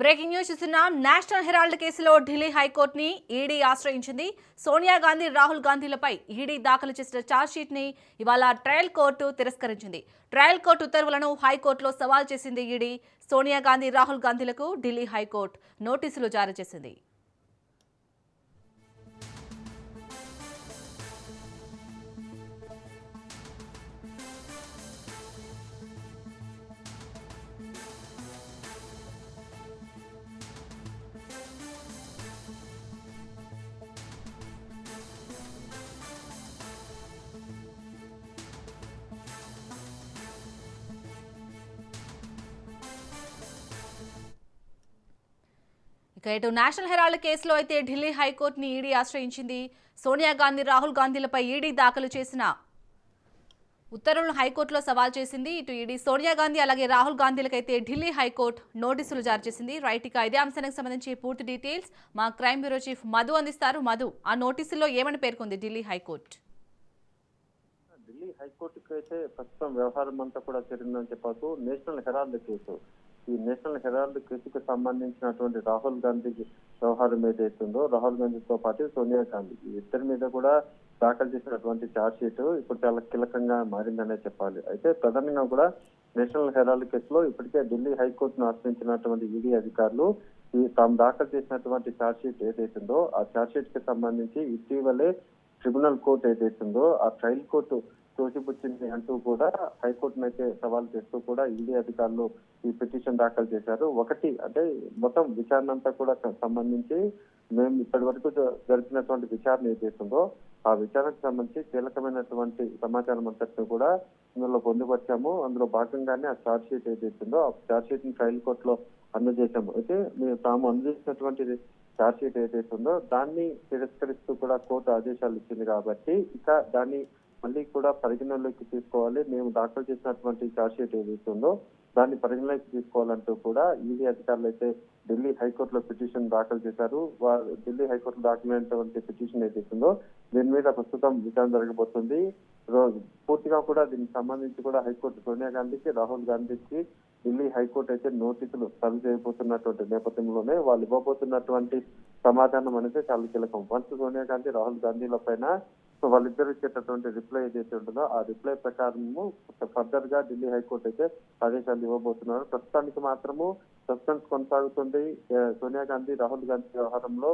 Breaking news చూస్తున్నాం. National Herald కేసులో Delhi హైకోర్టుని ED ఆశ్రయించింది. Sonia Gandhi, Rahul గాంధీలపై ED దాఖలు చేసిన ఛార్జ్షీట్ ని ఇవాళ ట్రయల్ కోర్టు తిరస్కరించింది. ట్రయల్ కోర్టు ఉత్తర్వులను హైకోర్టులో సవాల్ చేసింది ఈడీ. సోనియా గాంధీ, రాహుల్ గాంధీలకు ఢిల్లీ హైకోర్టు నోటీసులు జారీ చేసింది. ఇక ఇటు నేషనల్ హెరాల్డ్ కేసులో అయితే ఢిల్లీ హైకోర్టుని ఈడీ ఆశ్రయించింది. సోనియా గాంధీ, రాహుల్ గాంధీలపై ఈడీ దాఖలు చేసిన ఉత్తర్వులను హైకోర్టులో సవాల్ చేసింది. ఇటు ఈడీ సోనియా గాంధీ అలాగే రాహుల్ గాంధీలకైతే ఢిల్లీ హైకోర్టు నోటీసులు జారీ చేసింది. రైట్, ఇక ఇదే అంశానికి సంబంధించి పూర్తి డీటెయిల్స్ మా క్రైమ్ బ్యూరో చీఫ్ మధు అందిస్తారు. మధు, ఆ నోటీసుల్లో ఏమని పేర్కొంది ఢిల్లీ హైకోర్టు? ఢిల్లీ హైకోర్టుకి అయితే ప్రస్తుతం వ్యవహారం అంతా కూడా జరిగిందని చెప్పచ్చు. నేషనల్ హెరాల్డ్ కేసు, ఈ నేషనల్ హెరాల్డ్ కేసుకు సంబంధించినటువంటి రాహుల్ గాంధీ వ్యవహారం ఏదైతుందో, రాహుల్ గాంధీతో పాటు సోనియా గాంధీ ఈ ఇద్దరి మీద కూడా దాఖలు చేసినటువంటి ఛార్జ్ షీట్ ఇప్పుడు చాలా కీలకంగా మారిందనే చెప్పాలి. అయితే ప్రధానంగా కూడా నేషనల్ హెరాల్డ్ కేసులో ఇప్పటికే ఢిల్లీ హైకోర్టును ఆశ్రయించినటువంటి ఈడీ అధికారులు తాము దాఖలు చేసినటువంటి ఛార్జ్ షీట్ ఏదైతుందో ఆ ఛార్జ్ షీట్ కి సంబంధించి ఇటీవలే ట్రిబ్యునల్ కోర్టు ఏదైతుందో ఆ ట్రయల్ కోర్టు తోసిపుచ్చింది అంటూ కూడా హైకోర్టును అయితే సవాల్ చేస్తూ కూడా ఈడీ అధికారులు ఈ పిటిషన్ దాఖలు చేశారు. ఒకటి అంటే మొత్తం విచారణ అంతా కూడా సంబంధించి మేము ఇప్పటి వరకు జరిపినటువంటి విచారణ ఏదైతుందో ఆ విచారణకు సంబంధించి కీలకమైనటువంటి సమాచారం అంతటిని కూడా ఇందులో పొందుపరిచాము. అందులో భాగంగానే ఆ ఛార్జ్ షీట్ ఏదైతుందో ఆ ఛార్జ్ షీట్ ని ట్రయల్ కోర్టులో అందజేశాము. అయితే తాము అందజేసినటువంటి ఛార్జ్ షీట్ ఏదైతుందో దాన్ని తిరస్కరిస్తూ కూడా కోర్టు ఆదేశాలు ఇచ్చింది కాబట్టి ఇక దాన్ని మళ్ళీ కూడా పరిగణలోకి తీసుకోవాలి, మేము దాఖలు చేసినటువంటి ఛార్జ్ షీట్ ఏదైతుందో దాన్ని పరిగణలోకి తీసుకోవాలంటూ కూడా ఈడీ అధికారులు అయితే ఢిల్లీ హైకోర్టులో పిటిషన్ దాఖలు చేశారు. ఢిల్లీ హైకోర్టులో దాఖలైనటువంటి పిటిషన్ ఏదైతుందో దీని మీద ప్రస్తుతం విచారణ జరగబోతుంది. పూర్తిగా కూడా దీనికి సంబంధించి కూడా హైకోర్టు సోనియా గాంధీకి, రాహుల్ గాంధీకి ఢిల్లీ హైకోర్టు అయితే నోటీసులు సర్వ్ చేయబోతున్నటువంటి నేపథ్యంలోనే వాళ్ళు ఇవ్వబోతున్నటువంటి సమాధానం అనేది చాలా కీలకం. వన్స్ సోనియా గాంధీ, రాహుల్ గాంధీల పైన వాళ్ళిద్దరు ఇచ్చేటటువంటి రిప్లై ఏదైతే ఉంటుందో ఆ రిప్లై ప్రకారము ఫర్దర్ గా ఢిల్లీ హైకోర్టు అయితే ఆదేశాలు ఇవ్వబోతున్నారు. ప్రస్తుతానికి మాత్రము సస్పెన్స్ కొనసాగుతుంది. సోనియా గాంధీ, రాహుల్ గాంధీ వ్యవహారంలో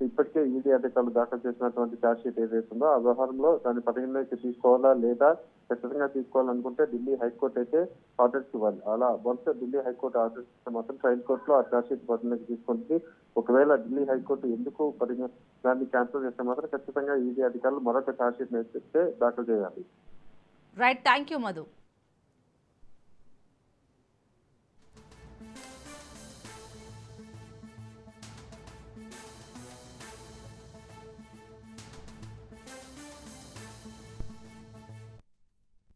ఇప్పటికే ఈడీ అధికారులు దాఖలు చేసినటువంటి ఛార్జ్ షీట్ ఏదైతుందో ఆ వ్యవహారంలో దాన్ని పరిగణలోకి తీసుకోవాలా లేదా ఖచ్చితంగా తీసుకోవాలనుకుంటే ఢిల్లీ హైకోర్టు అయితే ఆర్డర్స్ ఇవ్వాలి. అలా వన్స్ ఢిల్లీ హైకోర్టు ఆర్డర్స్ ఇస్తే మాత్రం ట్రయల్ కోర్టులో ఆ ఛార్జ్ షీట్ పరిగణలోకి తీసుకుంటుంది. ఒకవేళ ఢిల్లీ హైకోర్టు ఎందుకు దాన్ని క్యాన్సిల్ చేస్తే మాత్రం ఖచ్చితంగా ఈడీ అధికారులు మరొక ఛార్జ్ షీట్ దాఖలు చేయాలి. Right, thank you Madhu.